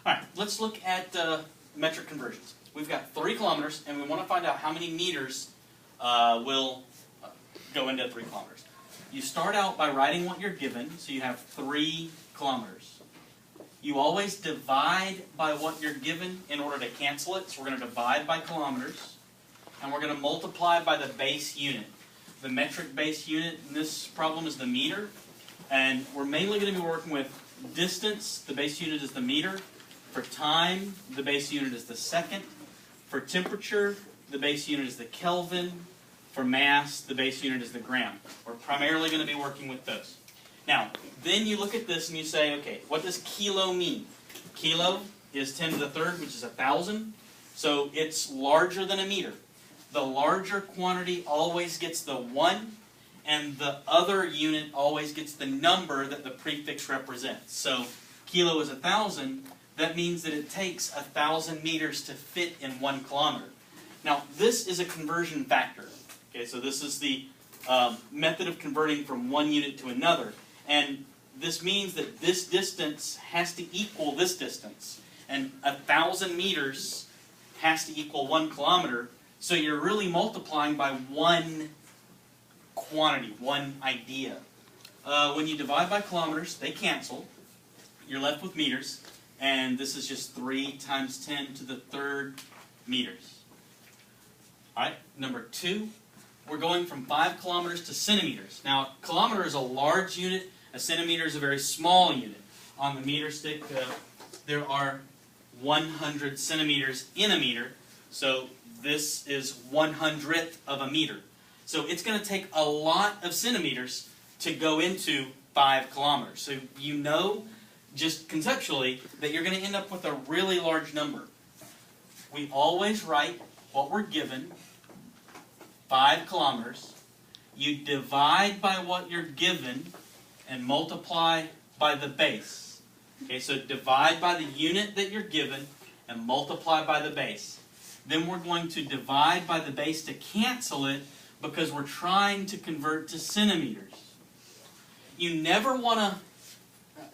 All right, let's look at metric conversions. We've got 3 kilometers, and we want to find out how many meters will go into 3 kilometers. You start out by writing what you're given, so you have 3 kilometers. You always divide by what you're given in order to cancel it, so we're going to divide by kilometers, and we're going to multiply by the base unit. The metric base unit in this problem is the meter, and we're mainly going to be working with distance. The base unit is the meter. For time, the base unit is the second. For temperature, the base unit is the Kelvin. For mass, the base unit is the gram. We're primarily going to be working with those. Now, then you look at this and you say, okay, what does kilo mean? Kilo is 10 to the third, which is 1,000. So it's larger than a meter. The larger quantity always gets the 1, and the other unit always gets the number that the prefix represents. So kilo is 1,000. That means that it takes 1,000 meters to fit in 1 kilometer. Now, this is a conversion factor. Okay, so this is the method of converting from one unit to another. And this means that this distance has to equal this distance. And 1,000 meters has to equal 1 kilometer. So you're really multiplying by one quantity, one idea. When you divide by kilometers, they cancel. You're left with meters. And this is just 3 times 10 to the third meters. All right, number 2. We're going from 5 kilometers to centimeters. Now, a kilometer is a large unit. A centimeter is a very small unit. On the meter stick, there are 100 centimeters in a meter. So this is 1/100th of a meter. So it's going to take a lot of centimeters to go into 5 kilometers. So you know, just conceptually, that you're going to end up with a really large number. We always write what we're given, 5 kilometers. You divide by what you're given and multiply by the base. Okay, so divide by the unit that you're given and multiply by the base. Then we're going to divide by the base to cancel it because we're trying to convert to centimeters. You never want to,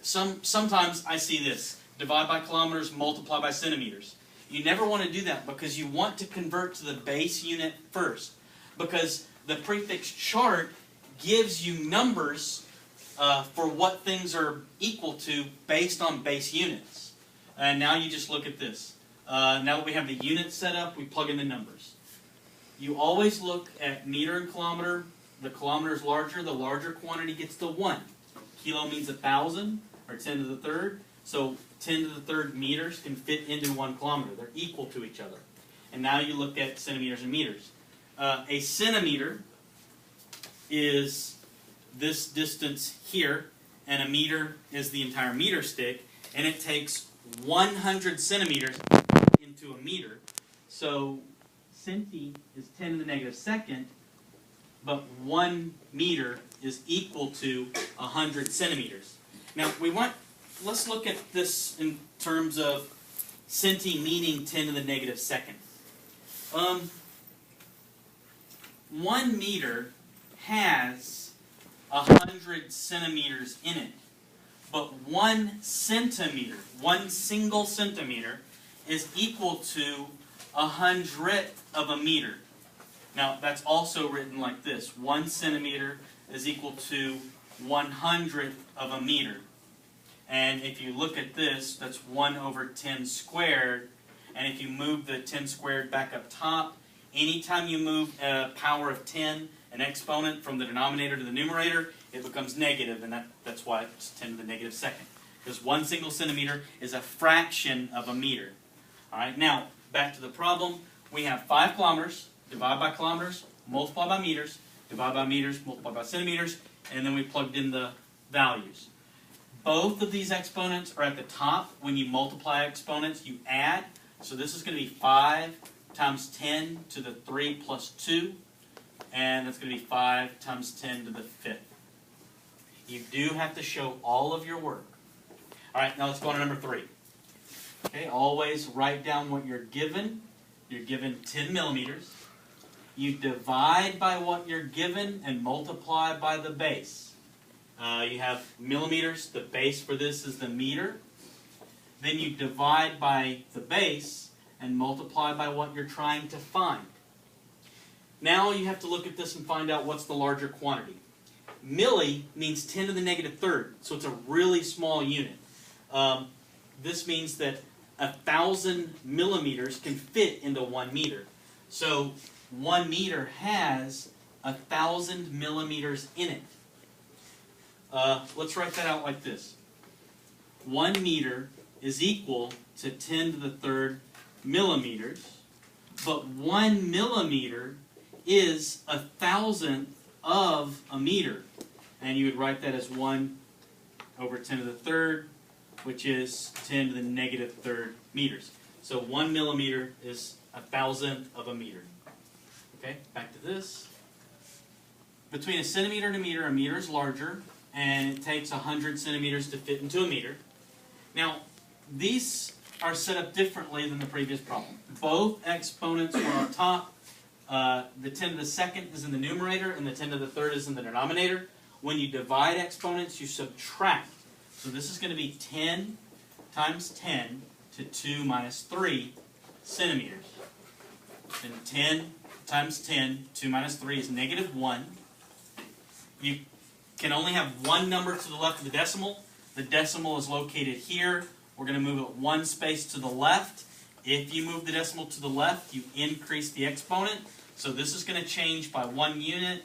sometimes I see this, divide by kilometers, multiply by centimeters. You never want to do that because you want to convert to the base unit first. Because the prefix chart gives you numbers for what things are equal to based on base units. And now you just look at this. Now that we have the units set up, we plug in the numbers. You always look at meter and kilometer. The kilometer is larger. The larger quantity gets the 1. Kilo means 1,000, or 10 to the third. So 10 to the third meters can fit into 1 kilometer. They're equal to each other. And now you look at centimeters and meters. A centimeter is this distance here, and a meter is the entire meter stick, and it takes 100 centimeters into a meter. So centi is 10 to the negative second, but 1 meter is equal to 100 centimeters. Now let's look at this in terms of centi meaning 10 to the negative second. 1 meter has 100 centimeters in it. But 1 centimeter, 1 single centimeter, is equal to 100th of a meter. Now, that's also written like this. 1 centimeter is equal to 100th of a meter. And if you look at this, that's 1 over 10 squared. And if you move the 10 squared back up top, anytime you move a power of 10, an exponent from the denominator to the numerator, it becomes negative, and that's why it's 10 to the negative second. Because 1 single centimeter is a fraction of a meter. All right, now, back to the problem. We have 5 kilometers, divide by kilometers, multiply by meters, divide by meters, multiply by centimeters, and then we plugged in the values. Both of these exponents are at the top. When you multiply exponents, you add. So this is going to be 5 times 10 to the 3 plus 2. And that's going to be 5 times 10 to the 5th. You do have to show all of your work. All right, now let's go on to number 3. Okay, always write down what you're given. You're given 10 millimeters. You divide by what you're given and multiply by the base. You have millimeters. The base for this is the meter. then you divide by the base and multiply by what you're trying to find. Now you have to look at this and find out what's the larger quantity. Milli means 10 to the negative third, so it's a really small unit. This means that 1,000 millimeters can fit into 1 meter. So 1 meter has 1,000 millimeters in it. Let's write that out like this. 1 meter is equal to 10 to the third millimeters, but 1 millimeter is 1,000th of a meter. And you would write that as 1 over 10 to the third, which is 10 to the negative third meters. So 1 millimeter is 1,000th of a meter. Okay, back to this. Between a centimeter and a meter is larger, and it takes 100 centimeters to fit into a meter. Now, these are set up differently than the previous problem. Both exponents are on top. The 10 to the second is in the numerator, and the 10 to the third is in the denominator. When you divide exponents, you subtract. So this is going to be 10 times 10 to 2 minus 3 centimeters. And 10 times 10, 2 minus 3 is negative 1. You can only have one number to the left of the decimal. The decimal is located here. We're going to move it one space to the left. If you move the decimal to the left, you increase the exponent. So this is going to change by 1 unit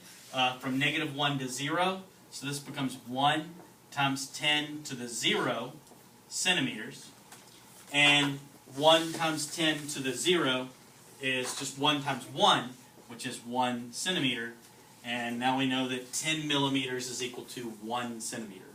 from negative 1 to 0. So this becomes 1 times 10 to the 0 centimeters. And 1 times 10 to the 0 is just 1 times 1, which is 1 centimeter. And now we know that 10 millimeters is equal to 1 centimeter.